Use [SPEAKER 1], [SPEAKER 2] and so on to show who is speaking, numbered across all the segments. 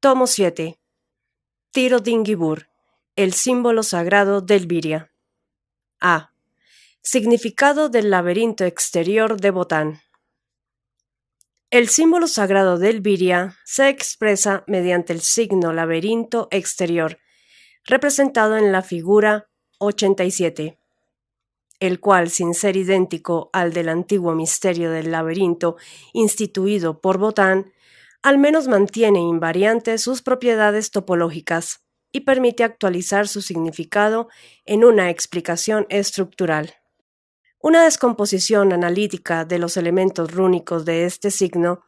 [SPEAKER 1] Tomo 7. Tiro Dingibur, el símbolo sagrado del Viria. A. Significado del laberinto exterior de Botán. El símbolo sagrado del Viria se expresa mediante el signo laberinto exterior, representado en la figura 87, el cual, sin ser idéntico al del antiguo misterio del laberinto instituido por Botán, al menos mantiene invariantes sus propiedades topológicas y permite actualizar su significado en una explicación estructural. Una descomposición analítica de los elementos rúnicos de este signo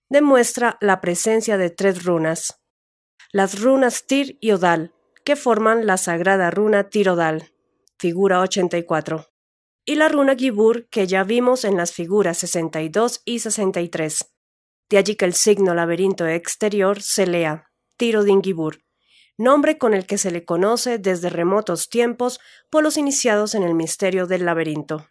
[SPEAKER 1] demuestra la presencia de 3 runas: las runas Tir y Odal, que forman la sagrada runa Tir-Odal, figura 84, y la runa Gibur, que ya vimos en las figuras 62 y 63. De allí que el signo laberinto exterior se lea Tiro Dingibur, nombre con el que se le conoce desde remotos tiempos por los iniciados en el misterio del laberinto.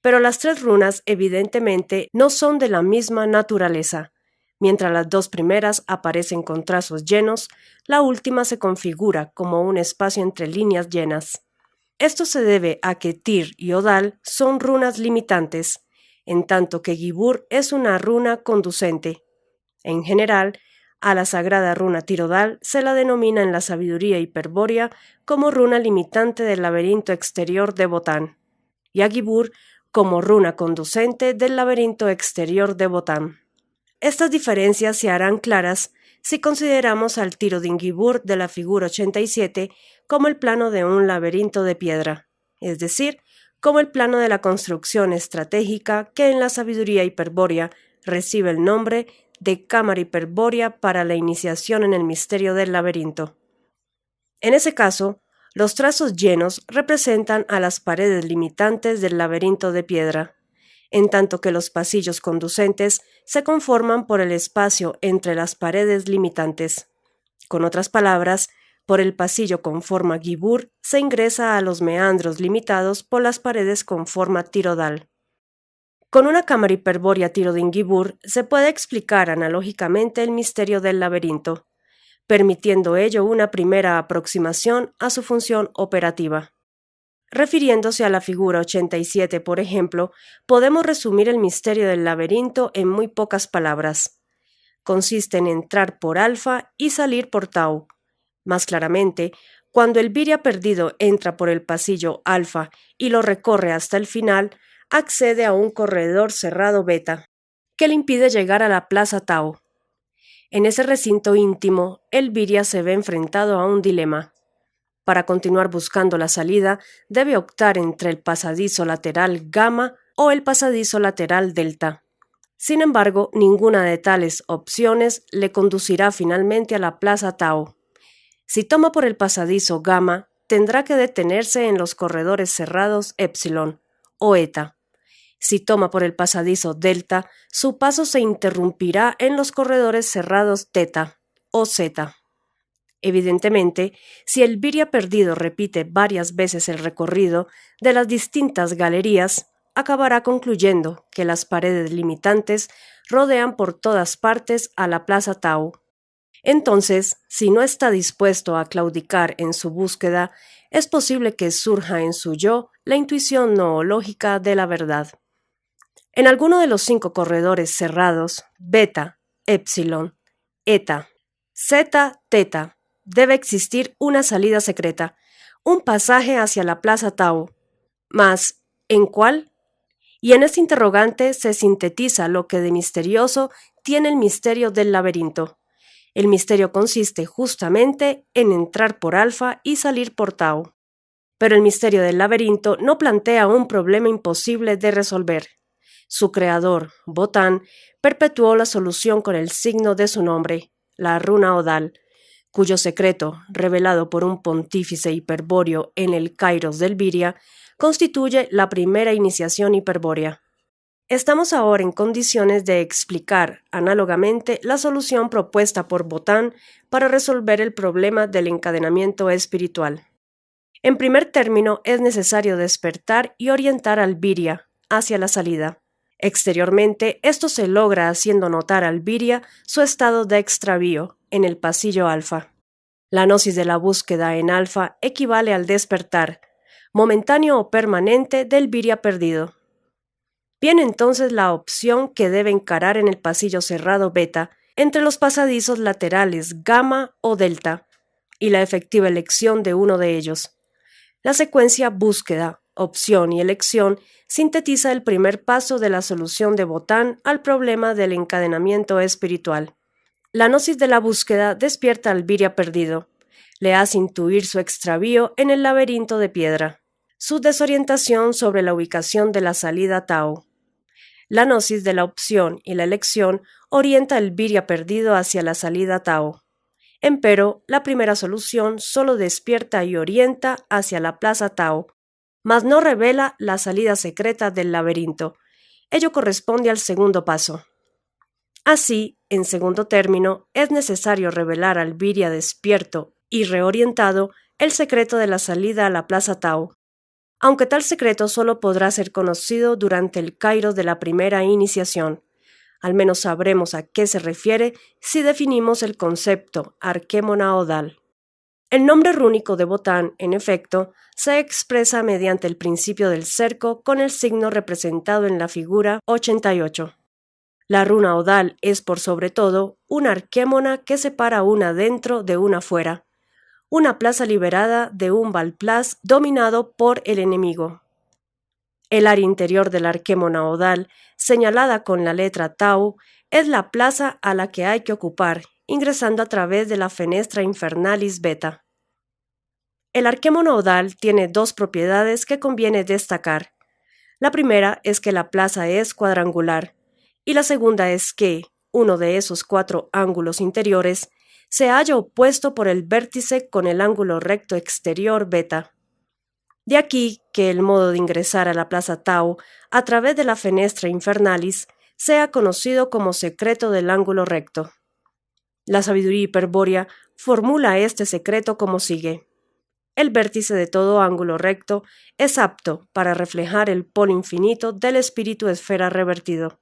[SPEAKER 1] Pero las 3 runas evidentemente no son de la misma naturaleza. Mientras las 2 primeras aparecen con trazos llenos, la última se configura como un espacio entre líneas llenas. Esto se debe a que Tir y Odal son runas limitantes, en tanto que Gibur es una runa conducente. En general, a la sagrada runa Tir-Odal se la denomina en la sabiduría hiperbórea como runa limitante del laberinto exterior de Botán, y a Gibur como runa conducente del laberinto exterior de Botán. Estas diferencias se harán claras si consideramos al Tiro Dingibur de la figura 87 como el plano de un laberinto de piedra, es decir, como el plano de la construcción estratégica que en la sabiduría hiperbórea recibe el nombre de cámara hiperbórea para la iniciación en el misterio del laberinto. En ese caso, los trazos llenos representan a las paredes limitantes del laberinto de piedra, en tanto que los pasillos conducentes se conforman por el espacio entre las paredes limitantes. Con otras palabras, por el pasillo con forma Gibur se ingresa a los meandros limitados por las paredes con forma Tir-Odal. Con una cámara hiperbórea Tiro Dingibur se puede explicar analógicamente el misterio del laberinto, permitiendo ello una primera aproximación a su función operativa. Refiriéndose a la figura 87, por ejemplo, podemos resumir el misterio del laberinto en muy pocas palabras. Consiste en entrar por alfa y salir por tau. Más claramente, cuando el Viria perdido entra por el pasillo alfa y lo recorre hasta el final, accede a un corredor cerrado beta, que le impide llegar a la plaza tau. En ese recinto íntimo, el Viria se ve enfrentado a un dilema. Para continuar buscando la salida, debe optar entre el pasadizo lateral gamma o el pasadizo lateral delta. Sin embargo, ninguna de tales opciones le conducirá finalmente a la plaza tau. Si toma por el pasadizo gamma, tendrá que detenerse en los corredores cerrados epsilon o eta. Si toma por el pasadizo delta, su paso se interrumpirá en los corredores cerrados teta o zeta. Evidentemente, si el Viria perdido repite varias veces el recorrido de las distintas galerías, acabará concluyendo que las paredes limitantes rodean por todas partes a la plaza tau. Entonces, si no está dispuesto a claudicar en su búsqueda, es posible que surja en su yo la intuición noológica de la verdad. En alguno de los 5 corredores cerrados, beta, epsilon, eta, zeta, teta, debe existir una salida secreta, un pasaje hacia la plaza tau. Mas, ¿en cuál? Y en este interrogante se sintetiza lo que de misterioso tiene el misterio del laberinto. El misterio consiste justamente en entrar por alfa y salir por tau. Pero el misterio del laberinto no plantea un problema imposible de resolver. Su creador, Botán, perpetuó la solución con el signo de su nombre, la runa Odal, cuyo secreto, revelado por un pontífice hiperbóreo en el Kairos del Viria, constituye la primera iniciación hiperbórea. Estamos ahora en condiciones de explicar análogamente la solución propuesta por Botán para resolver el problema del encadenamiento espiritual. En primer término, es necesario despertar y orientar al Viria hacia la salida. Exteriormente, esto se logra haciendo notar al viria su estado de extravío en el pasillo alfa. La gnosis de la búsqueda en alfa equivale al despertar, momentáneo o permanente, del viria perdido. Viene entonces la opción que debe encarar en el pasillo cerrado beta entre los pasadizos laterales gamma o delta, y la efectiva elección de uno de ellos. La secuencia búsqueda, opción y elección sintetiza el primer paso de la solución de Botán al problema del encadenamiento espiritual. La gnosis de la búsqueda despierta al viria perdido, le hace intuir su extravío en el laberinto de piedra, su desorientación sobre la ubicación de la salida Tao. La gnosis de la opción y la elección orienta al viria perdido hacia la salida Tao. Empero, la primera solución solo despierta y orienta hacia la plaza Tao, mas no revela la salida secreta del laberinto. Ello corresponde al segundo paso. Así, en segundo término, es necesario revelar al viria despierto y reorientado el secreto de la salida a la plaza Tao, aunque tal secreto solo podrá ser conocido durante el kairos de la primera iniciación. Al menos sabremos a qué se refiere si definimos el concepto arquémona odal. El nombre rúnico de Botán, en efecto, se expresa mediante el principio del cerco con el signo representado en la figura 88. La runa odal es, por sobre todo, una arquémona que separa una dentro de una fuera, una plaza liberada de un valplaz dominado por el enemigo. El área interior de la arquémona odal, señalada con la letra Tau, es la plaza a la que hay que ocupar, ingresando a través de la fenestra infernalis beta. El arquémona odal tiene dos propiedades que conviene destacar. La primera es que la plaza es cuadrangular, y la segunda es que uno de esos 4 ángulos interiores se halla opuesto por el vértice con el ángulo recto exterior beta. De aquí que el modo de ingresar a la plaza Tau a través de la fenestra infernalis sea conocido como secreto del ángulo recto. La sabiduría hiperbórea formula este secreto como sigue. El vértice de todo ángulo recto es apto para reflejar el polo infinito del espíritu esfera revertido.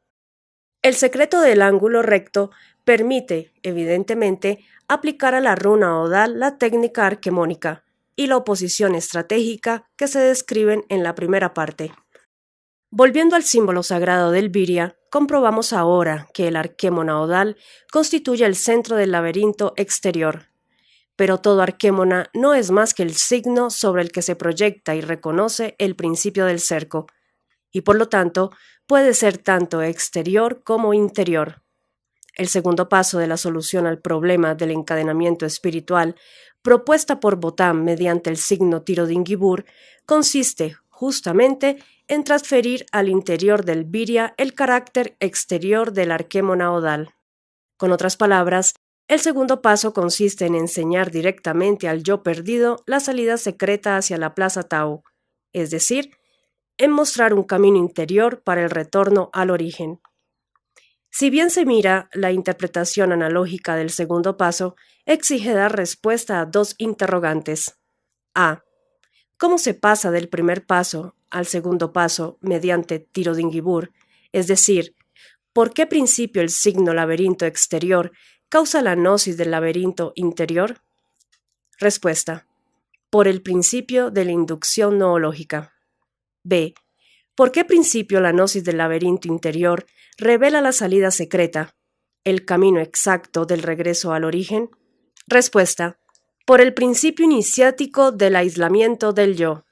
[SPEAKER 1] El secreto del ángulo recto permite, evidentemente, aplicar a la runa odal la técnica arquemónica y la oposición estratégica que se describen en la primera parte. Volviendo al símbolo sagrado del viria, comprobamos ahora que el arquémona odal constituye el centro del laberinto exterior. Pero todo arquémona no es más que el signo sobre el que se proyecta y reconoce el principio del cerco, y por lo tanto puede ser tanto exterior como interior. El segundo paso de la solución al problema del encadenamiento espiritual, propuesta por Botán mediante el signo Tiro-Dingibur, consiste justamente en transferir al interior del viria el carácter exterior del arquémona odal. Con otras palabras, el segundo paso consiste en enseñar directamente al yo perdido la salida secreta hacia la plaza Tau, es decir, en mostrar un camino interior para el retorno al origen. Si bien se mira, la interpretación analógica del segundo paso exige dar respuesta a 2 interrogantes. A. ¿Cómo se pasa del primer paso al segundo paso mediante Tiro-Dingibur? Es decir, ¿por qué principio el signo laberinto exterior causa la gnosis del laberinto interior? Respuesta. Por el principio de la inducción noológica. B. ¿Por qué principio la gnosis del laberinto interior revela la salida secreta, el camino exacto del regreso al origen? Respuesta. Por el principio iniciático del aislamiento del yo.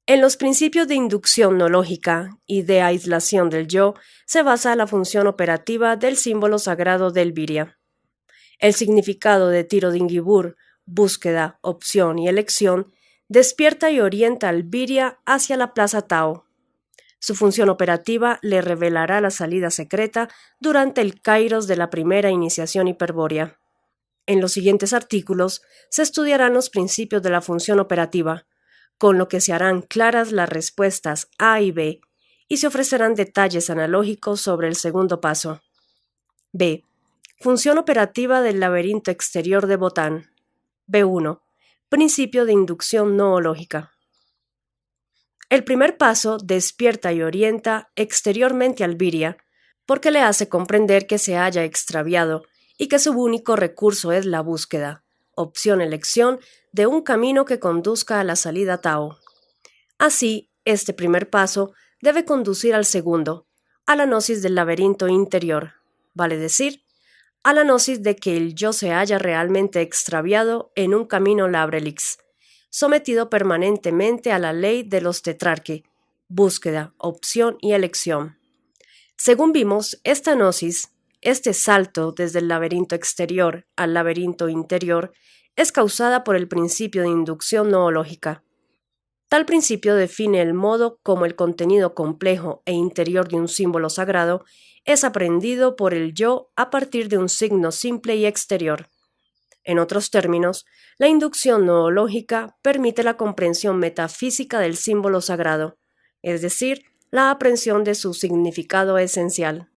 [SPEAKER 1] En los principios de inducción noológica y de aislación del yo se basa la función operativa del símbolo sagrado del viria. El significado de Tiro-Dingibur, búsqueda, opción y elección, despierta y orienta al viria hacia la plaza Tao. Su función operativa le revelará la salida secreta durante el kairos de la primera iniciación hiperbórea. En los siguientes artículos se estudiarán los principios de la función operativa, con lo que se harán claras las respuestas A y B, y se ofrecerán detalles analógicos sobre el segundo paso. B. Función operativa del laberinto exterior de Botán. B1. Principio de inducción noológica. El primer paso despierta y orienta exteriormente al viria, porque le hace comprender que se haya extraviado y que su único recurso es la búsqueda, opción-elección, de un camino que conduzca a la salida Tao. Así, este primer paso debe conducir al segundo, a la gnosis del laberinto interior, vale decir, a la gnosis de que el yo se haya realmente extraviado en un camino labrelix, sometido permanentemente a la ley de los tetrarque, búsqueda, opción y elección. Según vimos, esta gnosis, este salto desde el laberinto exterior al laberinto interior, es causada por el principio de inducción noológica. Tal principio define el modo como el contenido complejo e interior de un símbolo sagrado es aprendido por el yo a partir de un signo simple y exterior. En otros términos, la inducción noológica permite la comprensión metafísica del símbolo sagrado, es decir, la aprehensión de su significado esencial.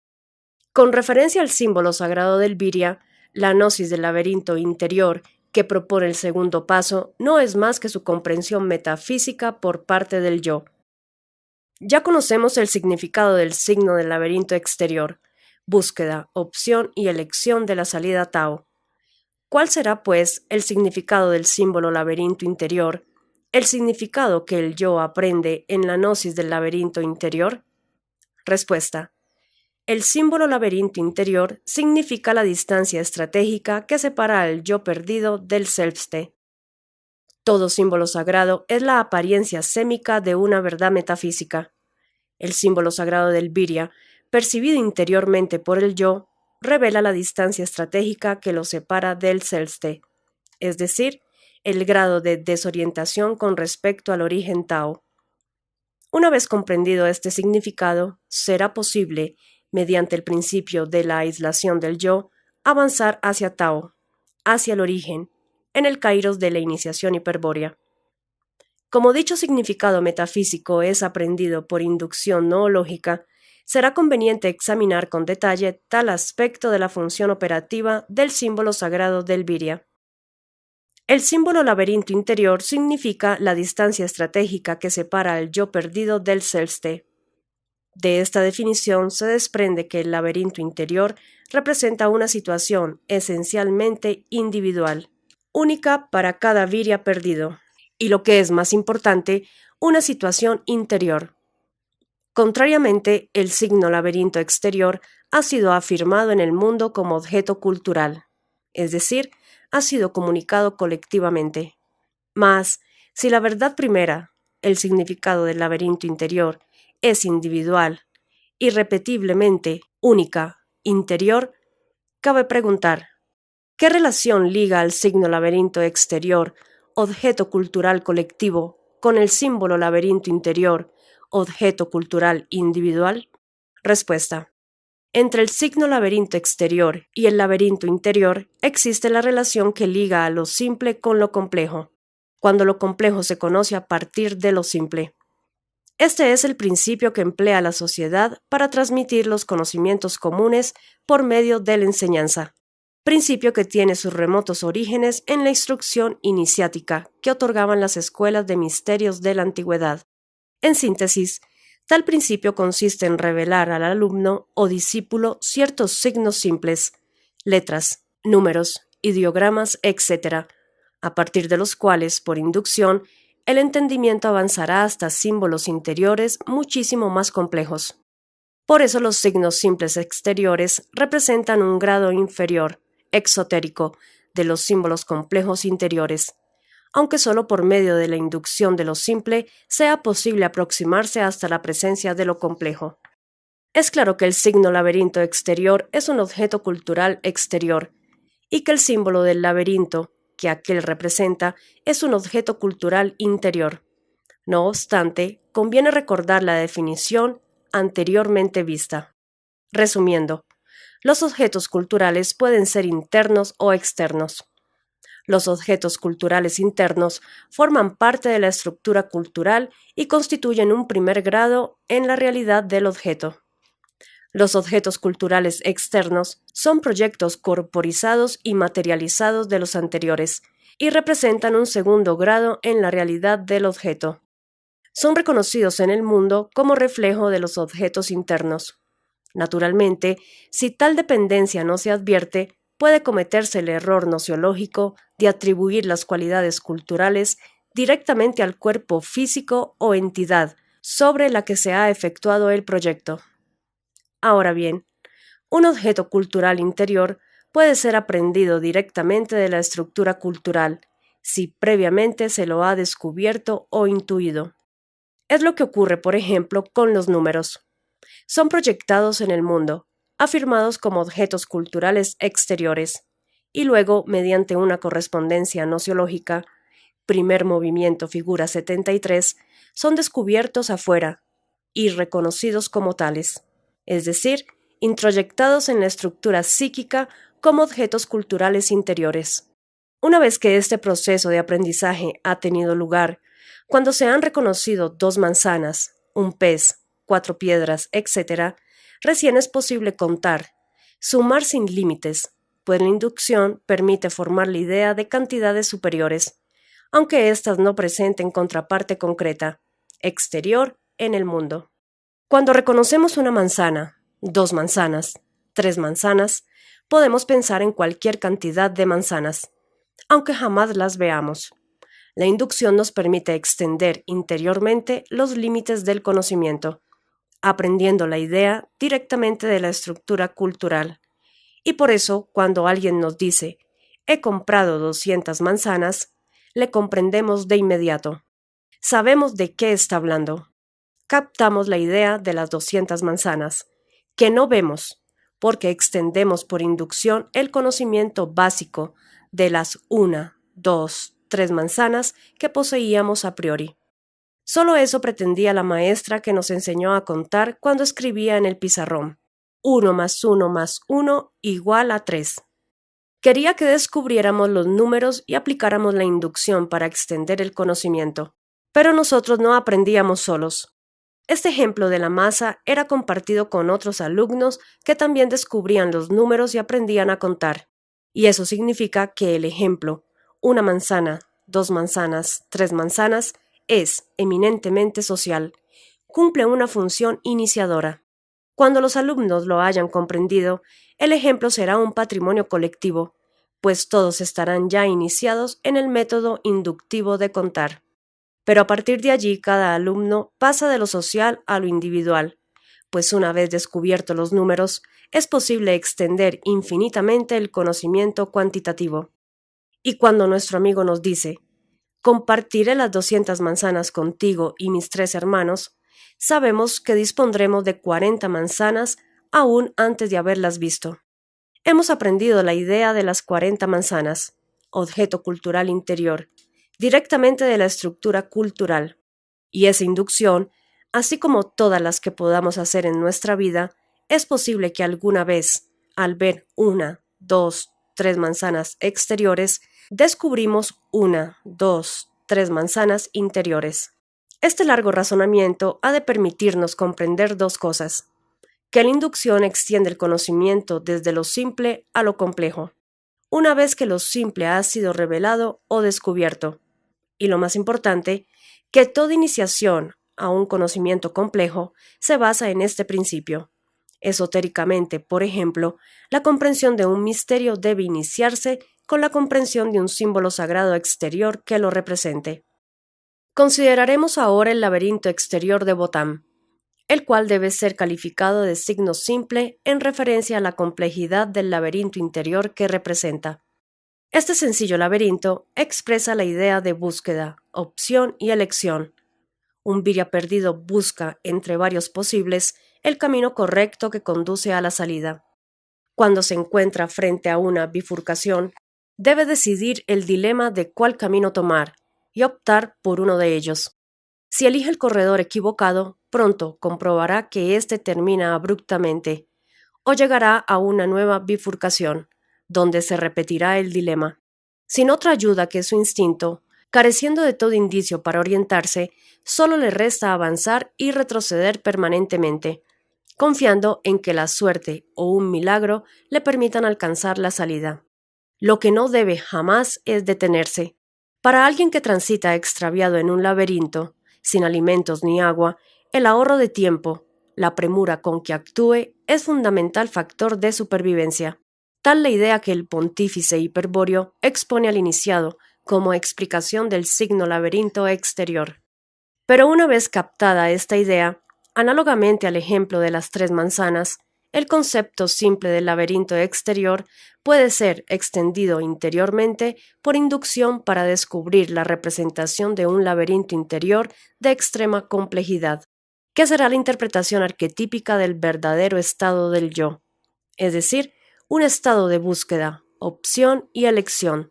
[SPEAKER 1] Con referencia al símbolo sagrado del viria, la gnosis del laberinto interior que propone el segundo paso no es más que su comprensión metafísica por parte del yo. Ya conocemos el significado del signo del laberinto exterior, búsqueda, opción y elección de la salida Tao. ¿Cuál será, pues, el significado del símbolo laberinto interior, el significado que el yo aprende en la gnosis del laberinto interior? Respuesta. El símbolo laberinto interior significa la distancia estratégica que separa al yo perdido del Selbste. Todo símbolo sagrado es la apariencia sémica de una verdad metafísica. El símbolo sagrado del viria, percibido interiormente por el yo, revela la distancia estratégica que lo separa del Selbste, es decir, el grado de desorientación con respecto al origen Tao. Una vez comprendido este significado, será posible, mediante el principio de la aislación del yo, avanzar hacia Tao, hacia el origen, en el kairos de la iniciación hiperbórea. Como dicho significado metafísico es aprendido por inducción noológica, será conveniente examinar con detalle tal aspecto de la función operativa del símbolo sagrado del viria. El símbolo laberinto interior significa la distancia estratégica que separa al yo perdido del Selbste. De esta definición se desprende que el laberinto interior representa una situación esencialmente individual, única para cada viria perdido, y lo que es más importante, una situación interior. Contrariamente, el signo laberinto exterior ha sido afirmado en el mundo como objeto cultural, es decir, ha sido comunicado colectivamente. Mas, si la verdad primera, el significado del laberinto interior, es individual, irrepetiblemente única, interior, cabe preguntar, ¿qué relación liga al signo laberinto exterior, objeto cultural colectivo, con el símbolo laberinto interior, objeto cultural individual? Respuesta. Entre el signo laberinto exterior y el laberinto interior existe la relación que liga a lo simple con lo complejo, cuando lo complejo se conoce a partir de lo simple. Este es el principio que emplea la sociedad para transmitir los conocimientos comunes por medio de la enseñanza, principio que tiene sus remotos orígenes en la instrucción iniciática que otorgaban las escuelas de misterios de la antigüedad. En síntesis, tal principio consiste en revelar al alumno o discípulo ciertos signos simples, letras, números, ideogramas, etc., a partir de los cuales, por inducción, el entendimiento avanzará hasta símbolos interiores muchísimo más complejos. Por eso los signos simples exteriores representan un grado inferior, exotérico, de los símbolos complejos interiores, aunque solo por medio de la inducción de lo simple sea posible aproximarse hasta la presencia de lo complejo. Es claro que el signo laberinto exterior es un objeto cultural exterior, y que el símbolo del laberinto, que aquel representa, es un objeto cultural interior. No obstante, conviene recordar la definición anteriormente vista. Resumiendo, los objetos culturales pueden ser internos o externos. Los objetos culturales internos forman parte de la estructura cultural y constituyen un primer grado en la realidad del objeto. Los objetos culturales externos son proyectos corporizados y materializados de los anteriores y representan un segundo grado en la realidad del objeto. son reconocidos en el mundo como reflejo de los objetos internos. Naturalmente, si tal dependencia no se advierte, puede cometerse el error nociológico de atribuir las cualidades culturales directamente al cuerpo físico o entidad sobre la que se ha efectuado el proyecto. Ahora bien, un objeto cultural interior puede ser aprendido directamente de la estructura cultural, si previamente se lo ha descubierto o intuido. Es lo que ocurre, por ejemplo, con los números. Son proyectados en el mundo, afirmados como objetos culturales exteriores, y luego, mediante una correspondencia nociológica, primer movimiento figura 73, son descubiertos afuera y reconocidos como tales, es decir, introyectados en la estructura psíquica como objetos culturales interiores. Una vez que este proceso de aprendizaje ha tenido lugar, cuando se han reconocido 2 manzanas, un pez, 4 piedras, etc., recién es posible contar, sumar sin límites, pues la inducción permite formar la idea de cantidades superiores, aunque éstas no presenten contraparte concreta, exterior, en el mundo. Cuando reconocemos una manzana, 2 manzanas, 3 manzanas, podemos pensar en cualquier cantidad de manzanas, aunque jamás las veamos. La inducción nos permite extender interiormente los límites del conocimiento, aprendiendo la idea directamente de la estructura cultural. Y por eso, cuando alguien nos dice, he comprado 200 manzanas, le comprendemos de inmediato. Sabemos de qué está hablando. Captamos la idea de las 200 manzanas, que no vemos, porque extendemos por inducción el conocimiento básico de las 1, 2, 3 manzanas que poseíamos a priori. Solo eso pretendía la maestra que nos enseñó a contar cuando escribía en el pizarrón. 1 más 1 más 1 igual a 3. Quería que descubriéramos los números y aplicáramos la inducción para extender el conocimiento. Pero nosotros no aprendíamos solos. Este ejemplo de la masa era compartido con otros alumnos que también descubrían los números y aprendían a contar. Y eso significa que el ejemplo, 1 manzana, 2 manzanas, 3 manzanas, es eminentemente social, cumple una función iniciadora. Cuando los alumnos lo hayan comprendido, el ejemplo será un patrimonio colectivo, pues todos estarán ya iniciados en el método inductivo de contar. Pero a partir de allí cada alumno pasa de lo social a lo individual, pues una vez descubiertos los números, es posible extender infinitamente el conocimiento cuantitativo. Y cuando nuestro amigo nos dice, compartiré las 200 manzanas contigo y mis 3 hermanos, sabemos que dispondremos de 40 manzanas aún antes de haberlas visto. Hemos aprendido la idea de las 40 manzanas, objeto cultural interior, directamente de la estructura cultural, y esa inducción, así como todas las que podamos hacer en nuestra vida, es posible que alguna vez, al ver 1, 2, 3 manzanas exteriores, descubrimos 1, 2, 3 manzanas interiores. Este largo razonamiento ha de permitirnos comprender 2 cosas: que la inducción extiende el conocimiento desde lo simple a lo complejo, una vez que lo simple ha sido revelado o descubierto, y lo más importante, que toda iniciación a un conocimiento complejo se basa en este principio. Esotéricamente, por ejemplo, la comprensión de un misterio debe iniciarse con la comprensión de un símbolo sagrado exterior que lo represente. Consideraremos ahora el laberinto exterior de Botán, el cual debe ser calificado de signo simple en referencia a la complejidad del laberinto interior que representa. Este sencillo laberinto expresa la idea de búsqueda, opción y elección. Un Virya perdido busca, entre varios posibles, el camino correcto que conduce a la salida. Cuando se encuentra frente a una bifurcación, debe decidir el dilema de cuál camino tomar y optar por uno de ellos. Si elige el corredor equivocado, pronto comprobará que éste termina abruptamente, o llegará a una nueva bifurcación, donde se repetirá el dilema. Sin otra ayuda que su instinto, careciendo de todo indicio para orientarse, solo le resta avanzar y retroceder permanentemente, confiando en que la suerte o un milagro le permitan alcanzar la salida. Lo que no debe jamás es detenerse. Para alguien que transita extraviado en un laberinto, Sin alimentos ni agua, el ahorro de tiempo, la premura con que actúe, es fundamental factor de supervivencia. Tal la idea que el pontífice Hiperbóreo expone al iniciado como explicación del signo laberinto exterior. Pero una vez captada esta idea, análogamente al ejemplo de las 3 manzanas, el concepto simple del laberinto exterior puede ser extendido interiormente por inducción para descubrir la representación de un laberinto interior de extrema complejidad, que será la interpretación arquetípica del verdadero estado del yo, es decir, un estado de búsqueda, opción y elección.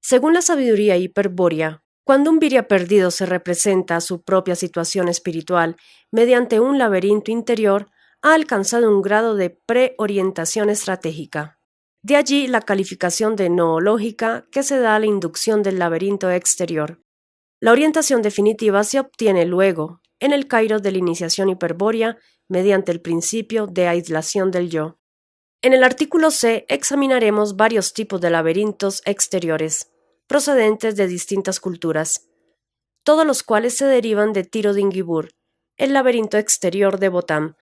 [SPEAKER 1] Según la sabiduría hiperbórea, cuando un viria perdido se representa su propia situación espiritual mediante un laberinto interior, ha alcanzado un grado de preorientación estratégica. De allí la calificación de noológica que se da a la inducción del laberinto exterior. La orientación definitiva se obtiene luego, en el kairos de la iniciación hiperbórea, mediante el principio de aislación del yo. En el artículo C examinaremos varios tipos de laberintos exteriores, procedentes de distintas culturas, todos los cuales se derivan de Tiro-Dingibur, el laberinto exterior de Botán.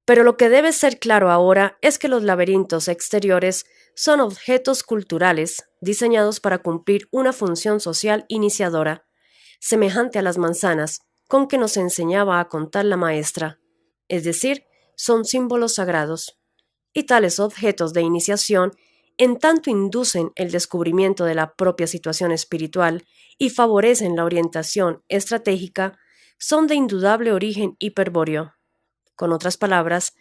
[SPEAKER 1] Pero lo que debe ser claro ahora es que los laberintos exteriores son objetos culturales diseñados para cumplir una función social iniciadora, semejante a las manzanas con que nos enseñaba a contar la maestra, es decir, son símbolos sagrados. Y tales objetos de iniciación en tanto inducen el descubrimiento de la propia situación espiritual y favorecen la orientación estratégica, son de indudable origen hiperbóreo. Con otras palabras,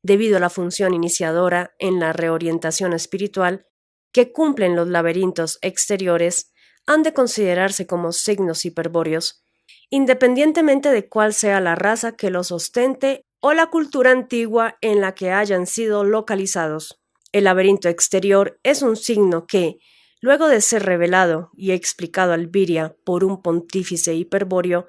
[SPEAKER 1] debido a la función iniciadora en la reorientación espiritual que cumplen los laberintos exteriores, han de considerarse como signos hiperbóreos, independientemente de cuál sea la raza que los ostente o la cultura antigua en la que hayan sido localizados. El laberinto exterior es un signo que, luego de ser revelado y explicado al viria por un pontífice hiperbóreo,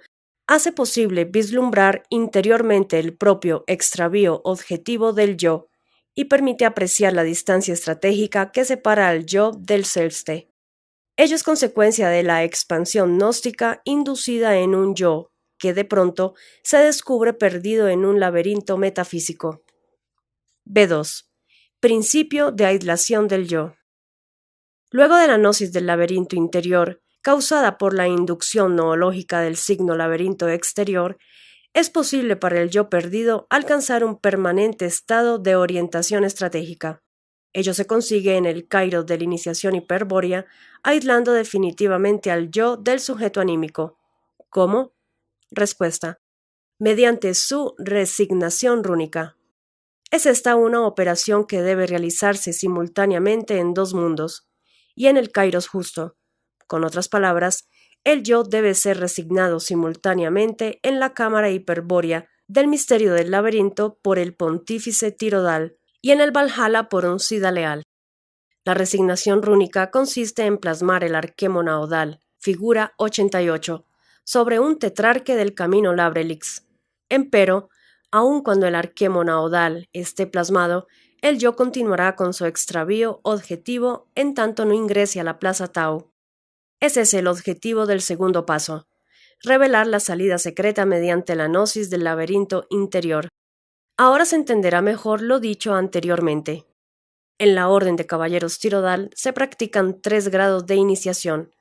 [SPEAKER 1] hace posible vislumbrar interiormente el propio extravío objetivo del yo y permite apreciar la distancia estratégica que separa al yo del selfste. Ello es consecuencia de la expansión gnóstica inducida en un yo que de pronto se descubre perdido en un laberinto metafísico. B2. Principio de aislación del yo. Luego de la gnosis del laberinto interior, causada por la inducción noológica del signo laberinto exterior, es posible para el yo perdido alcanzar un permanente estado de orientación estratégica. Ello se consigue en el kairos de la iniciación hiperbórea, aislando definitivamente al yo del sujeto anímico. ¿Cómo? Respuesta: mediante su resignación rúnica. Es esta una operación que debe realizarse simultáneamente en 2 mundos, y en el kairos justo. Con otras palabras, el yo debe ser resignado simultáneamente en la cámara hiperbórea del misterio del laberinto por el pontífice Tirodal y en el Valhalla por un Sida leal. La resignación rúnica consiste en plasmar el arquemo naodal, figura 88, sobre un tetrarque del camino Labrelix. Empero, aun cuando el arquemo naodal esté plasmado, el yo continuará con su extravío objetivo en tanto no ingrese a la plaza Tau. Ese es el objetivo del segundo paso, revelar la salida secreta mediante la gnosis del laberinto interior. Ahora se entenderá mejor lo dicho anteriormente. En la Orden de Caballeros Tirodal se practican 3 grados de iniciación,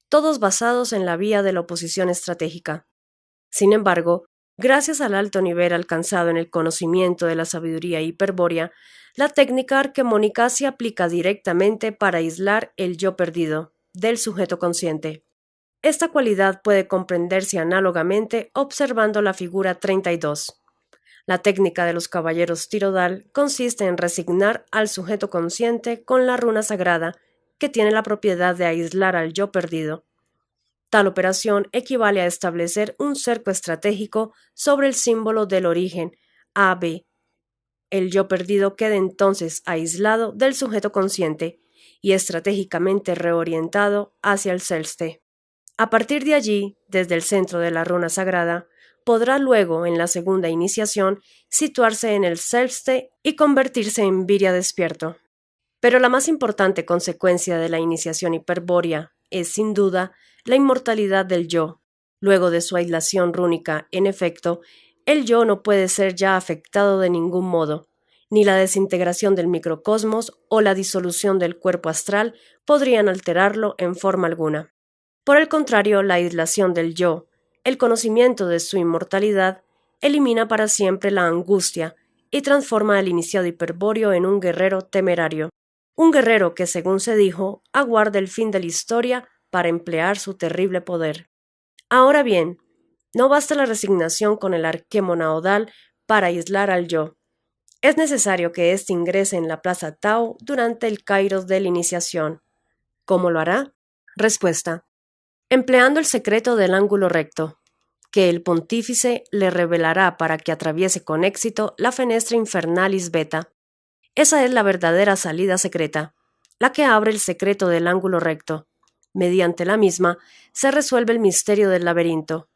[SPEAKER 1] todos basados en la vía de la oposición estratégica. Sin embargo, gracias al alto nivel alcanzado en el conocimiento de la sabiduría hiperbórea, la técnica arquemónica se aplica directamente para aislar el yo perdido del sujeto consciente. Esta cualidad puede comprenderse análogamente observando la figura 32. La técnica de los caballeros Tirodal consiste en resignar al sujeto consciente con la runa sagrada, que tiene la propiedad de aislar al yo perdido. Tal operación equivale a establecer un cerco estratégico sobre el símbolo del origen, AB. El yo perdido queda entonces aislado del sujeto consciente y estratégicamente reorientado hacia el selfste. A partir de allí, desde el centro de la runa sagrada, podrá luego, en la segunda iniciación, situarse en el selfste y convertirse en viria despierto. Pero la más importante consecuencia de la iniciación hiperbórea es, sin duda, la inmortalidad del yo, Luego de su aislación rúnica, en efecto, el yo no puede ser ya afectado de ningún modo. Ni la desintegración del microcosmos o la disolución del cuerpo astral podrían alterarlo en forma alguna. Por el contrario, la aislación del yo, el conocimiento de su inmortalidad, elimina para siempre la angustia y transforma al iniciado hiperbóreo en un guerrero temerario. Un guerrero que, según se dijo, aguarda el fin de la historia para emplear su terrible poder. Ahora bien, no basta la resignación con el arquemonaodal para aislar al yo. Es necesario que éste ingrese en la plaza Tao durante el kairos de la iniciación. ¿Cómo lo hará? Respuesta: empleando el secreto del ángulo recto, que el pontífice le revelará para que atraviese con éxito la fenestra infernalis beta. Esa es la verdadera salida secreta, la que abre el secreto del ángulo recto. Mediante la misma se resuelve el misterio del laberinto.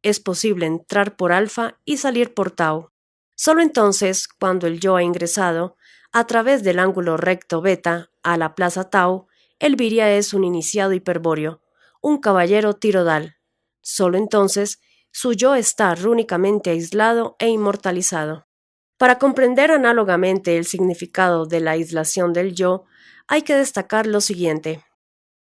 [SPEAKER 1] Es posible entrar por alfa y salir por tau. Solo entonces, cuando el yo ha ingresado, a través del ángulo recto beta, a la plaza tau, el viria es un iniciado hiperbóreo, un caballero tirodal. Solo entonces, su yo está rúnicamente aislado e inmortalizado. Para comprender análogamente el significado de la aislación del yo, hay que destacar lo siguiente.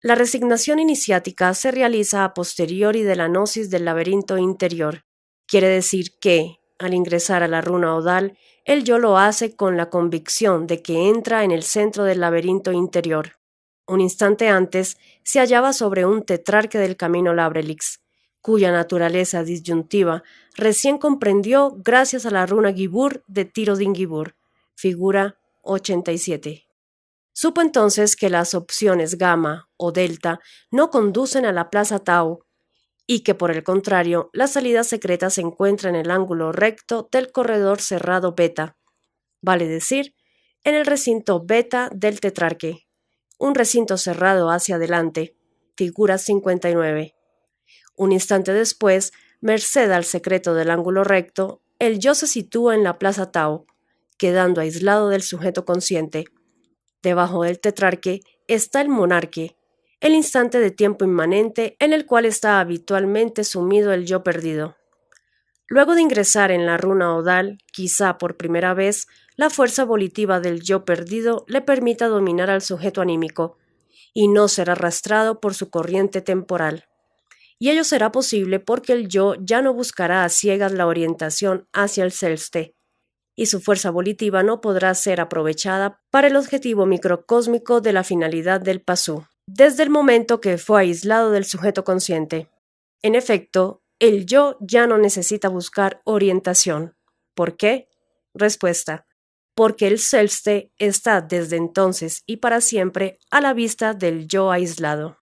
[SPEAKER 1] La resignación iniciática se realiza a posteriori de la gnosis del laberinto interior. Quiere decir que, al ingresar a la runa odal, el yo lo hace con la convicción de que entra en el centro del laberinto interior. Un instante antes se hallaba sobre un tetrarque del camino Labrelix, cuya naturaleza disyuntiva recién comprendió gracias a la runa Gibur de Tiro-Din-Gibur, figura 87. Supo entonces que las opciones gamma o delta no conducen a la plaza tau y que, por el contrario, la salida secreta se encuentra en el ángulo recto del corredor cerrado beta, vale decir, en el recinto beta del tetrarque, un recinto cerrado hacia adelante, figura 59. Un instante después, merced al secreto del ángulo recto, el yo se sitúa en la plaza tau, quedando aislado del sujeto consciente. Debajo del tetrarque está el monarque, el instante de tiempo inmanente en el cual está habitualmente sumido el yo perdido. Luego de ingresar en la runa odal, quizá por primera vez, la fuerza volitiva del yo perdido le permita dominar al sujeto anímico, y no será arrastrado por su corriente temporal. Y ello será posible porque el yo ya no buscará a ciegas la orientación hacia el Selbste, y su fuerza volitiva no podrá ser aprovechada para el objetivo microcósmico de la finalidad del pasú, desde el momento que fue aislado del sujeto consciente. En efecto, el yo ya no necesita buscar orientación. ¿Por qué? Respuesta: porque el Selbste está desde entonces y para siempre a la vista del yo aislado.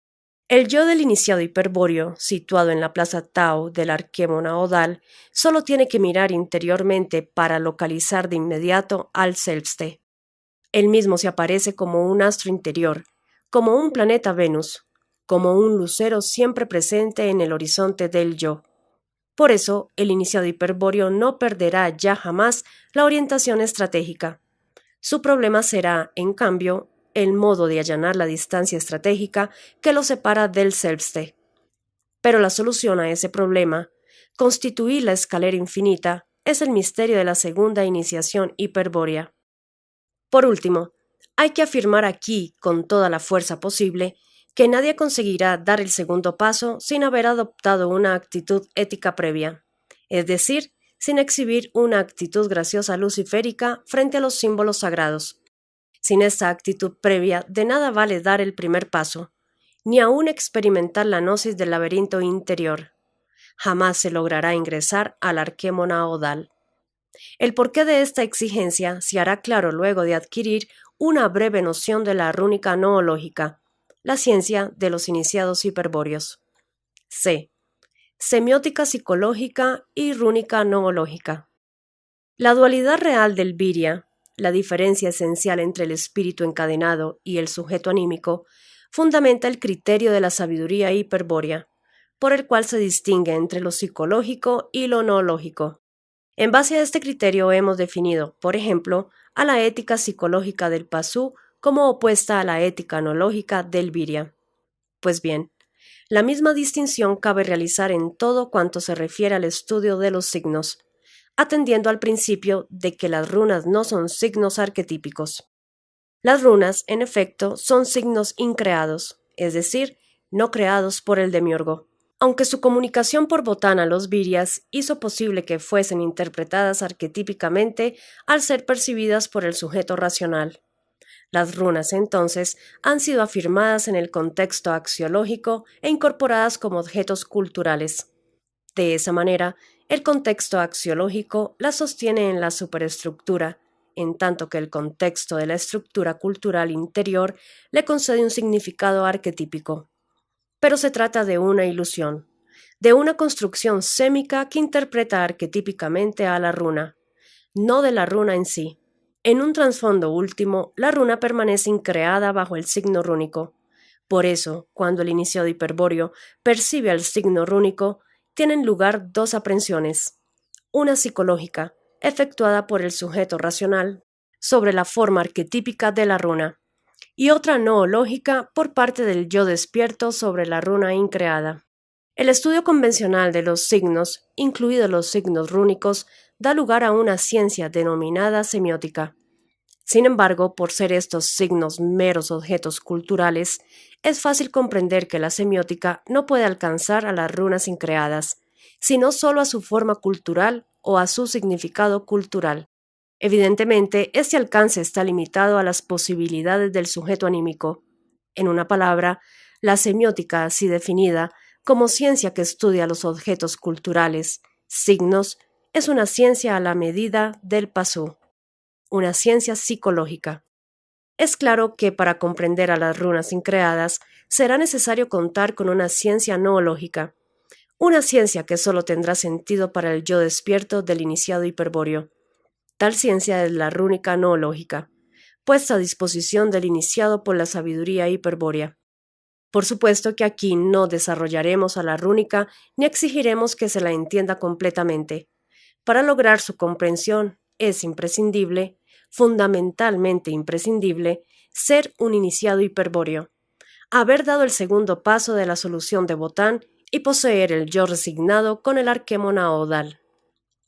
[SPEAKER 1] El yo del iniciado hiperbóreo, situado en la plaza tau del arquemonaodal, solo tiene que mirar interiormente para localizar de inmediato al Selbste. Él mismo se aparece como un astro interior, como un planeta Venus, como un lucero siempre presente en el horizonte del yo. Por eso, el iniciado hiperbóreo no perderá ya jamás la orientación estratégica. Su problema será, en cambio, el modo de allanar la distancia estratégica que lo separa del Selbste. Pero la solución a ese problema, constituir la escalera infinita, es el misterio de la segunda iniciación hiperbórea. Por último, hay que afirmar aquí, con toda la fuerza posible, que nadie conseguirá dar el segundo paso sin haber adoptado una actitud ética previa, es decir, sin exhibir una actitud graciosa luciférica frente a los símbolos sagrados. Sin esta actitud previa, de nada vale dar el primer paso, ni aún experimentar la gnosis del laberinto interior. Jamás se logrará ingresar al arquemonaodal. El porqué de esta exigencia se hará claro luego de adquirir una breve noción de la rúnica noológica, la ciencia de los iniciados hiperbóreos. C. Semiótica psicológica y rúnica noológica. La dualidad real del viria, la diferencia esencial entre el espíritu encadenado y el sujeto anímico, fundamenta el criterio de la sabiduría hiperbórea, por el cual se distingue entre lo psicológico y lo noológico. En base a este criterio hemos definido, por ejemplo, a la ética psicológica del pasú como opuesta a la ética noológica del viria. Pues bien, La misma distinción cabe realizar en todo cuanto se refiere al estudio de los signos, atendiendo al principio de que las runas no son signos arquetípicos. Las runas, en efecto, son signos increados, es decir, no creados por el demiurgo. Aunque su comunicación por Botán a los virias hizo posible que fuesen interpretadas arquetípicamente al ser percibidas por el sujeto racional. Las runas, entonces, han sido afirmadas en el contexto axiológico e incorporadas como objetos culturales. De esa manera, el contexto axiológico las sostiene en la superestructura, en tanto que el contexto de la estructura cultural interior le concede un significado arquetípico. Pero se trata de una ilusión, de una construcción sémica que interpreta arquetípicamente a la runa, no de la runa en sí. En un trasfondo último, la runa permanece increada bajo el signo rúnico. Por eso, cuando el iniciado hiperbóreo percibe al signo rúnico, tienen lugar dos aprehensiones, una psicológica, efectuada por el sujeto racional, sobre la forma arquetípica de la runa, y otra noológica por parte del yo despierto sobre la runa increada. El estudio convencional de los signos, incluidos los signos rúnicos, da lugar a una ciencia denominada semiótica. Sin embargo, por ser estos signos meros objetos culturales, es fácil comprender que la semiótica no puede alcanzar a las runas increadas, sino solo a su forma cultural o a su significado cultural. Evidentemente, este alcance está limitado a las posibilidades del sujeto anímico. En una palabra, la semiótica, así definida, como ciencia que estudia los objetos culturales, signos, es una ciencia a la medida del pasú, una ciencia psicológica. Es claro que para comprender a las runas increadas será necesario contar con una ciencia noológica, una ciencia que solo tendrá sentido para el yo despierto del iniciado hiperbóreo. Tal ciencia es la rúnica noológica, puesta a disposición del iniciado por la sabiduría hiperbórea. Por supuesto que aquí no desarrollaremos a la rúnica ni exigiremos que se la entienda completamente. Para lograr su comprensión es imprescindible, fundamentalmente imprescindible, ser un iniciado hiperbóreo, haber dado el segundo paso de la solución de Botán y poseer el yo resignado con el arquemo naodal.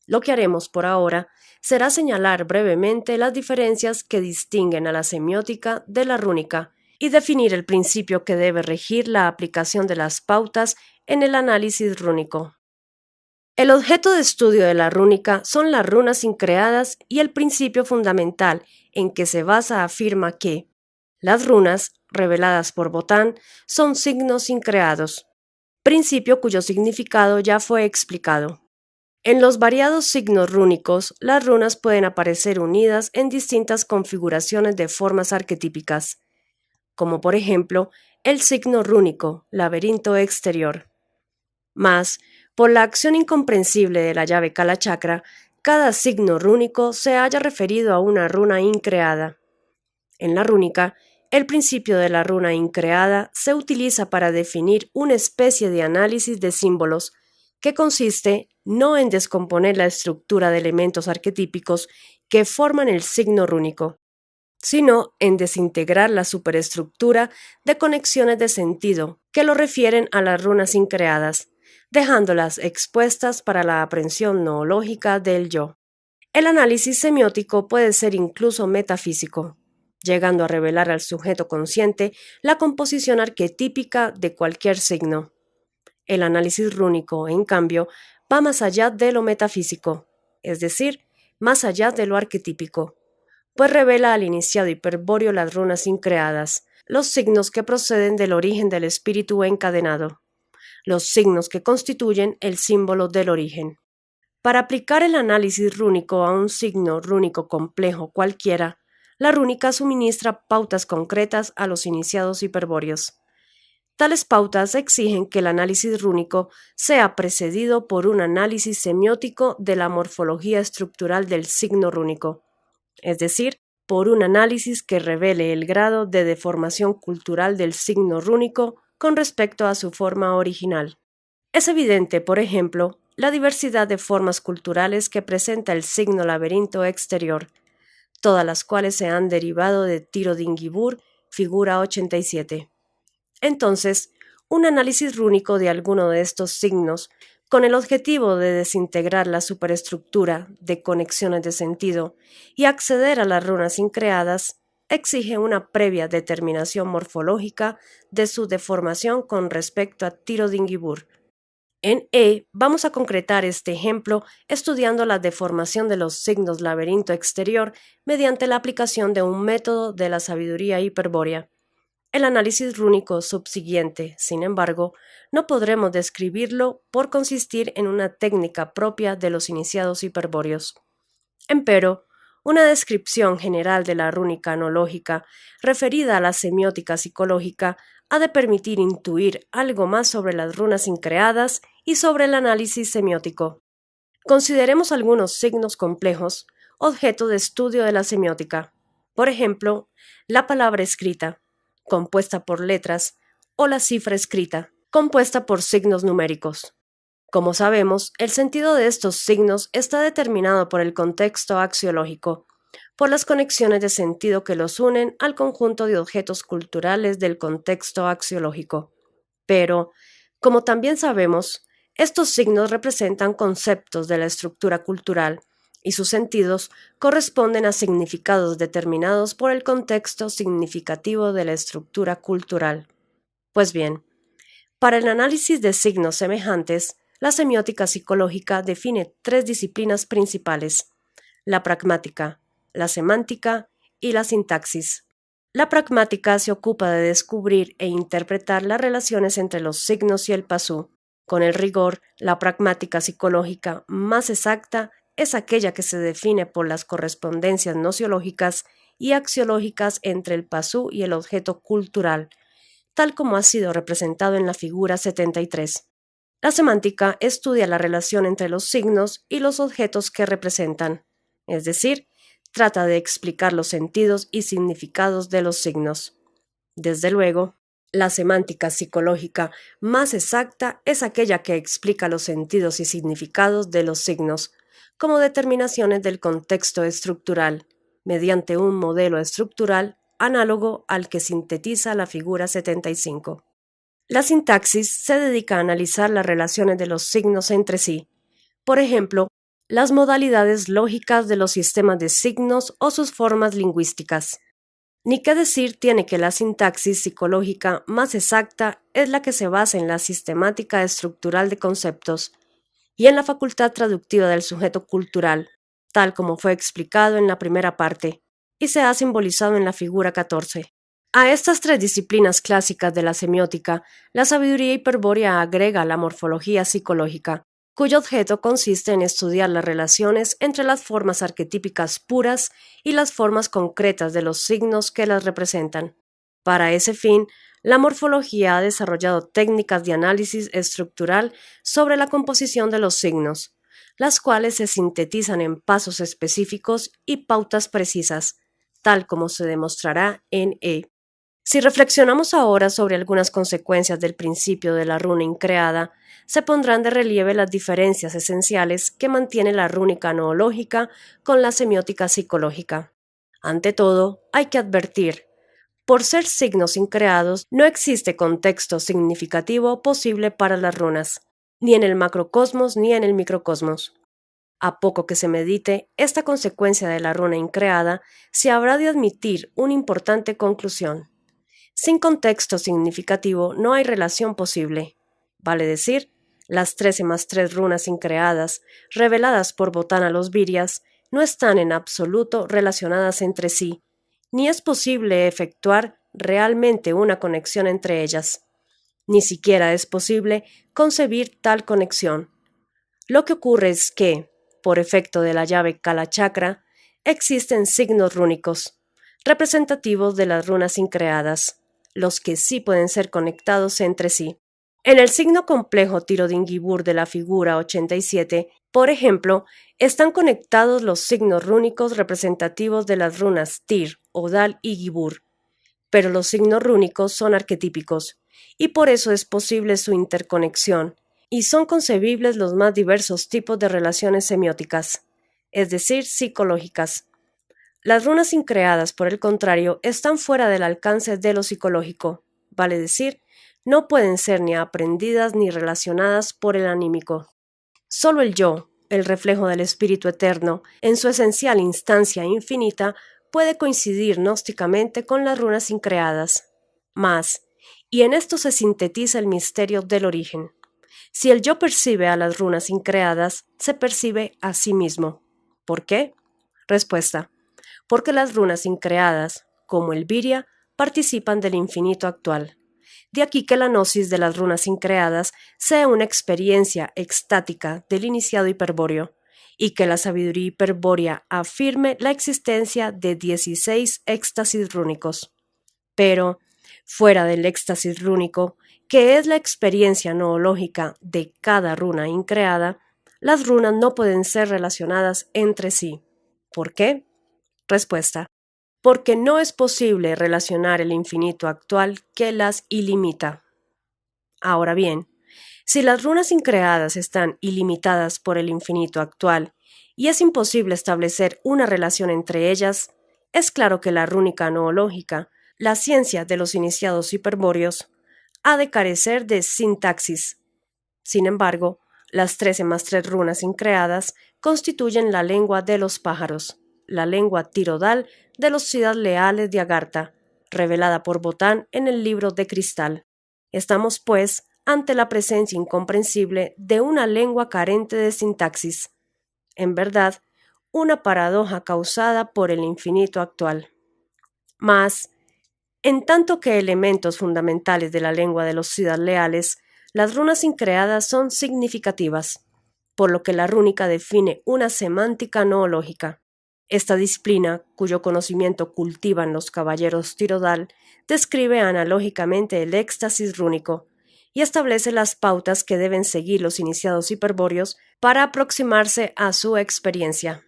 [SPEAKER 1] Lo que haremos por ahora será señalar brevemente las diferencias que distinguen a la semiótica de la rúnica y definir el principio que debe regir la aplicación de las pautas en el análisis rúnico. El objeto de estudio de la rúnica son las runas increadas y el principio fundamental en que se basa afirma que las runas, reveladas por Botán, son signos increados, principio cuyo significado ya fue explicado. En los variados signos rúnicos, las runas pueden aparecer unidas en distintas configuraciones de formas arquetípicas, como por ejemplo el signo rúnico, laberinto exterior. Mas, por la acción incomprensible de la llave Kalachakra, cada signo rúnico se halla referido a una runa increada. En la rúnica, el principio de la runa increada se utiliza para definir una especie de análisis de símbolos que consiste no en descomponer la estructura de elementos arquetípicos que forman el signo rúnico, sino en desintegrar la superestructura de conexiones de sentido que lo refieren a las runas increadas, dejándolas expuestas para la aprehensión noológica del yo. El análisis semiótico puede ser incluso metafísico, llegando a revelar al sujeto consciente la composición arquetípica de cualquier signo. El análisis rúnico, en cambio, va más allá de lo metafísico, es decir, más allá de lo arquetípico, pues revela al iniciado hiperbóreo las runas increadas, los signos que proceden del origen del espíritu encadenado, los signos que constituyen el símbolo del origen. Para aplicar el análisis rúnico a un signo rúnico complejo cualquiera, la rúnica suministra pautas concretas a los iniciados hiperbóreos. Tales pautas exigen que el análisis rúnico sea precedido por un análisis semiótico de la morfología estructural del signo rúnico, es decir, por un análisis que revele el grado de deformación cultural del signo rúnico con respecto a su forma original. Es evidente, por ejemplo, la diversidad de formas culturales que presenta el signo laberinto exterior, todas las cuales se han derivado de Tiro Dingibur, figura 87. Entonces, un análisis rúnico de alguno de estos signos con el objetivo de desintegrar la superestructura de conexiones de sentido y acceder a las runas increadas exige una previa determinación morfológica de su deformación con respecto a Tiro-Dingibur. En E vamos a concretar este ejemplo estudiando la deformación de los signos laberinto exterior mediante la aplicación de un método de la sabiduría hiperbórea. El análisis rúnico subsiguiente, sin embargo, no podremos describirlo por consistir en una técnica propia de los iniciados hiperbóreos. Empero, una descripción general de la rúnica analógica referida a la semiótica psicológica ha de permitir intuir algo más sobre las runas increadas y sobre el análisis semiótico. Consideremos algunos signos complejos, objeto de estudio de la semiótica. Por ejemplo, la palabra escrita, compuesta por letras, o la cifra escrita, compuesta por signos numéricos. Como sabemos, el sentido de estos signos está determinado por el contexto axiológico, por las conexiones de sentido que los unen al conjunto de objetos culturales del contexto axiológico. Pero, como también sabemos, estos signos representan conceptos de la estructura cultural y sus sentidos corresponden a significados determinados por el contexto significativo de la estructura cultural. Pues bien, para el análisis de signos semejantes, la semiótica psicológica define tres disciplinas principales: la pragmática, la semántica y la sintaxis. La pragmática se ocupa de descubrir e interpretar las relaciones entre los signos y el pasú. Con el rigor, la pragmática psicológica más exacta es aquella que se define por las correspondencias nociológicas y axiológicas entre el pasú y el objeto cultural, tal como ha sido representado en la figura 73. La semántica estudia la relación entre los signos y los objetos que representan, es decir, trata de explicar los sentidos y significados de los signos. Desde luego, la semántica psicológica más exacta es aquella que explica los sentidos y significados de los signos, como determinaciones del contexto estructural, mediante un modelo estructural análogo al que sintetiza la figura 75. La sintaxis se dedica a analizar las relaciones de los signos entre sí, por ejemplo, las modalidades lógicas de los sistemas de signos o sus formas lingüísticas. Ni qué decir tiene que la sintaxis psicológica más exacta es la que se basa en la sistemática estructural de conceptos y en la facultad traductiva del sujeto cultural, tal como fue explicado en la primera parte, y se ha simbolizado en la figura 14. A estas tres disciplinas clásicas de la semiótica, la sabiduría hiperbórea agrega la morfología psicológica, cuyo objeto consiste en estudiar las relaciones entre las formas arquetípicas puras y las formas concretas de los signos que las representan. Para ese fin, la morfología ha desarrollado técnicas de análisis estructural sobre la composición de los signos, las cuales se sintetizan en pasos específicos y pautas precisas, tal como se demostrará en E. Si reflexionamos ahora sobre algunas consecuencias del principio de la runa increada, se pondrán de relieve las diferencias esenciales que mantiene la rúnica noológica con la semiótica psicológica. Ante todo, hay que advertir: por ser signos increados, no existe contexto significativo posible para las runas, ni en el macrocosmos ni en el microcosmos. A poco que se medite esta consecuencia de la runa increada, se habrá de admitir una importante conclusión. Sin contexto significativo no hay relación posible. Vale decir, las 13 más 3 runas increadas, reveladas por Botán a los virias, no están en absoluto relacionadas entre sí, ni es posible efectuar realmente una conexión entre ellas. Ni siquiera es posible concebir tal conexión. Lo que ocurre es que, por efecto de la llave Kalachakra, existen signos rúnicos, representativos de las runas increadas, los que sí pueden ser conectados entre sí. En el signo complejo Tiro-Dingibur de la figura 87, por ejemplo, están conectados los signos rúnicos representativos de las runas Tir, Odal y Gibur, pero los signos rúnicos son arquetípicos, y por eso es posible su interconexión, y son concebibles los más diversos tipos de relaciones semióticas, es decir, psicológicas. Las runas increadas, por el contrario, están fuera del alcance de lo psicológico, vale decir, no pueden ser ni aprendidas ni relacionadas por el anímico. Solo el yo, el reflejo del espíritu eterno, en su esencial instancia infinita, puede coincidir gnósticamente con las runas increadas. Mas, y en esto se sintetiza el misterio del origen. Si el yo percibe a las runas increadas, se percibe a sí mismo. ¿Por qué? Respuesta: porque las runas increadas, como el Viria, participan del infinito actual. De aquí que la gnosis de las runas increadas sea una experiencia extática del iniciado hiperbóreo, y que la sabiduría hiperbórea afirme la existencia de 16 éxtasis rúnicos. Pero, fuera del éxtasis rúnico, que es la experiencia noológica de cada runa increada, las runas no pueden ser relacionadas entre sí. ¿Por qué? Respuesta: porque no es posible relacionar el infinito actual que las ilimita. Ahora bien, si las runas increadas están ilimitadas por el infinito actual y es imposible establecer una relación entre ellas, es claro que la rúnica noológica, la ciencia de los iniciados hiperbóreos, ha de carecer de sintaxis. Sin embargo, las 13 más 3 runas increadas constituyen la lengua de los pájaros, la lengua tirodal de los Ciudad Leales de Agartha, revelada por Botán en el libro de cristal. Estamos, pues, ante la presencia incomprensible de una lengua carente de sintaxis. En verdad, una paradoja causada por el infinito actual. Mas, en tanto que elementos fundamentales de la lengua de los Ciudad Leales, las runas increadas son significativas, por lo que la rúnica define una semántica noológica. Esta disciplina, cuyo conocimiento cultivan los caballeros Tirodal, describe analógicamente el éxtasis rúnico y establece las pautas que deben seguir los iniciados hiperbóreos para aproximarse a su experiencia.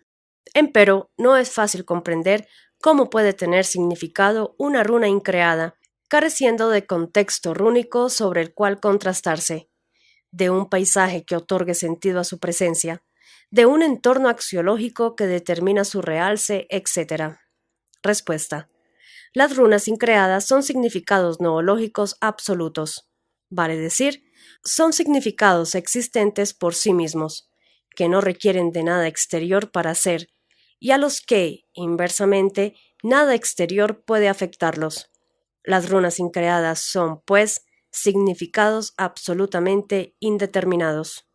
[SPEAKER 1] Empero, no es fácil comprender cómo puede tener significado una runa increada, careciendo de contexto rúnico sobre el cual contrastarse, de un paisaje que otorgue sentido a su presencia, de un entorno axiológico que determina su realce, etc. Respuesta: las runas increadas son significados noológicos absolutos, vale decir, son significados existentes por sí mismos, que no requieren de nada exterior para ser, y a los que, inversamente, nada exterior puede afectarlos. Las runas increadas son, pues, significados absolutamente indeterminados.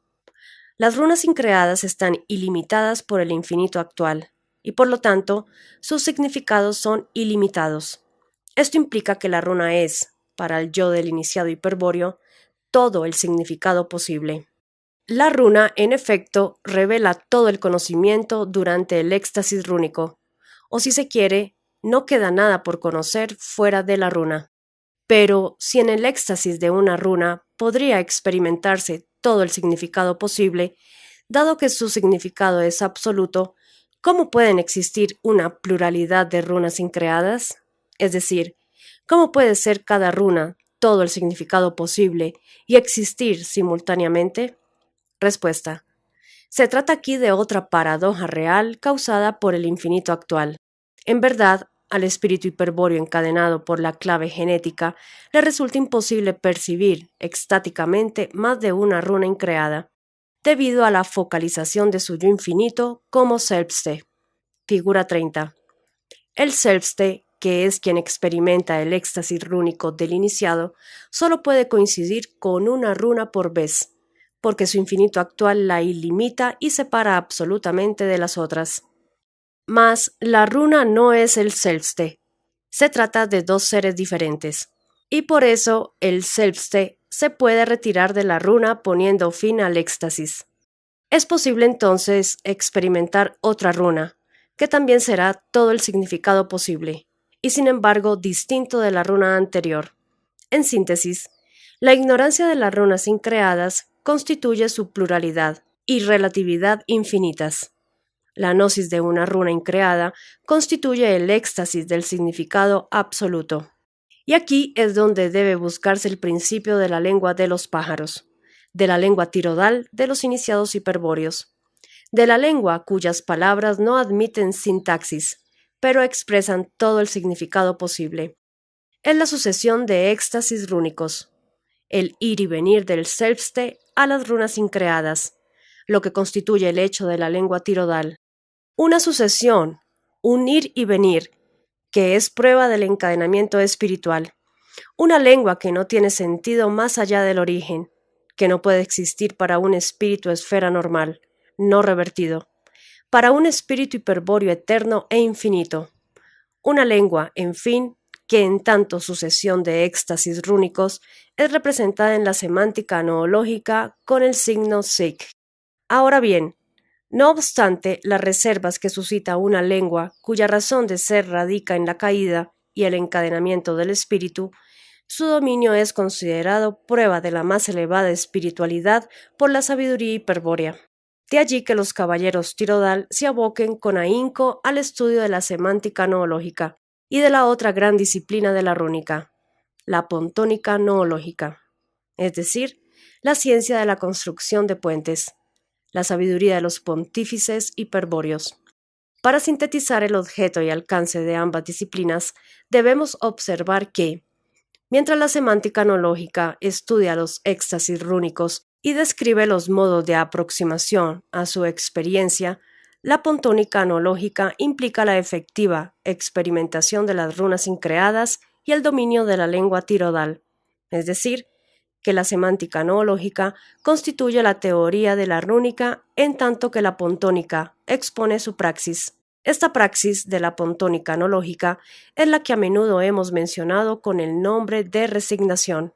[SPEAKER 1] Las runas increadas están ilimitadas por el infinito actual, y por lo tanto, sus significados son ilimitados. Esto implica que la runa es, para el yo del iniciado hiperbóreo, todo el significado posible. La runa, en efecto, revela todo el conocimiento durante el éxtasis rúnico, o si se quiere, no queda nada por conocer fuera de la runa. Pero si en el éxtasis de una runa podría experimentarse todo el significado posible, dado que su significado es absoluto, ¿cómo pueden existir una pluralidad de runas increadas? Es decir, ¿cómo puede ser cada runa todo el significado posible y existir simultáneamente? Respuesta: se trata aquí de otra paradoja real causada por el infinito actual. En verdad, al espíritu hiperbóreo encadenado por la clave genética le resulta imposible percibir extáticamente más de una runa increada, debido a la focalización de su yo infinito como Selbste. Figura 30. El Selbste, que es quien experimenta el éxtasis rúnico del iniciado, solo puede coincidir con una runa por vez, porque su infinito actual la ilimita y separa absolutamente de las otras. Mas la runa no es el Selbste. Se trata de dos seres diferentes, y por eso el Selbste se puede retirar de la runa poniendo fin al éxtasis. Es posible entonces experimentar otra runa, que también será todo el significado posible, y sin embargo distinto de la runa anterior. En síntesis, la ignorancia de las runas increadas constituye su pluralidad y relatividad infinitas. La gnosis de una runa increada constituye el éxtasis del significado absoluto. Y aquí es donde debe buscarse el principio de la lengua de los pájaros, de la lengua tirodal de los iniciados hiperbóreos, de la lengua cuyas palabras no admiten sintaxis, pero expresan todo el significado posible. Es la sucesión de éxtasis rúnicos. el ir y venir del Selbste a las runas increadas, lo que constituye el hecho de la lengua tirodal. Una sucesión, un ir y venir, que es prueba del encadenamiento espiritual. Una lengua que no tiene sentido más allá del origen, que no puede existir para un espíritu esfera normal, no revertido, para un espíritu hiperbóreo eterno e infinito. Una lengua, en fin, que en tanto sucesión de éxtasis rúnicos es representada en la semántica noológica con el signo sig. Ahora bien, no obstante las reservas que suscita una lengua cuya razón de ser radica en la caída y el encadenamiento del espíritu, su dominio es considerado prueba de la más elevada espiritualidad por la sabiduría hiperbórea. De allí que los caballeros Tirodal se aboquen con ahínco al estudio de la semántica noológica y de la otra gran disciplina de la rúnica, la pontónica noológica, es decir, la ciencia de la construcción de puentes, la sabiduría de los pontífices hiperbóreos. Para sintetizar el objeto y alcance de ambas disciplinas, debemos observar que, mientras la semántica noológica estudia los éxtasis rúnicos y describe los modos de aproximación a su experiencia, la pontónica noológica implica la efectiva experimentación de las runas increadas y el dominio de la lengua tirodal, es decir, que la semántica noológica constituye la teoría de la rúnica en tanto que la pontónica expone su praxis. Esta praxis de la pontónica noológica es la que a menudo hemos mencionado con el nombre de resignación.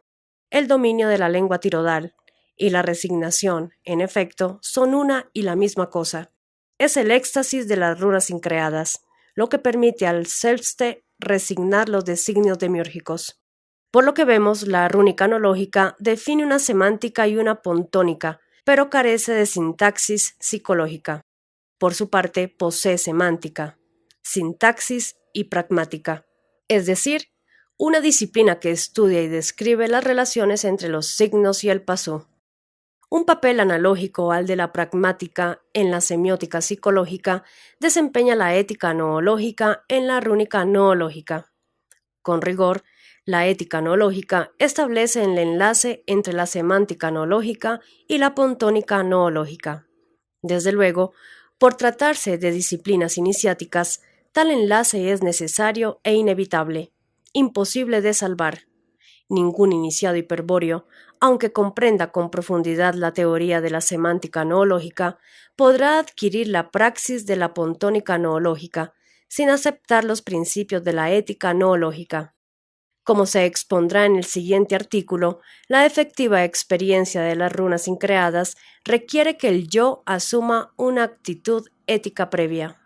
[SPEAKER 1] El dominio de la lengua tirodal y la resignación, en efecto, son una y la misma cosa. Es el éxtasis de las runas increadas, lo que permite al Selbste resignar los designios demiúrgicos. Por lo que vemos, la rúnica noológica define una semántica y una pontónica, pero carece de sintaxis psicológica. Por su parte, posee semántica, sintaxis y pragmática, es decir, una disciplina que estudia y describe las relaciones entre los signos y el pasú. Un papel analógico al de la pragmática en la semiótica psicológica desempeña la ética noológica en la rúnica noológica. Con rigor, la ética noológica establece el enlace entre la semántica noológica y la pontónica noológica. Desde luego, por tratarse de disciplinas iniciáticas, tal enlace es necesario e inevitable, imposible de salvar. Ningún iniciado hiperbóreo, aunque comprenda con profundidad la teoría de la semántica noológica, podrá adquirir la praxis de la pontónica noológica, sin aceptar los principios de la ética noológica. Como se expondrá en el siguiente artículo, la efectiva experiencia de las runas increadas requiere que el yo asuma una actitud ética previa.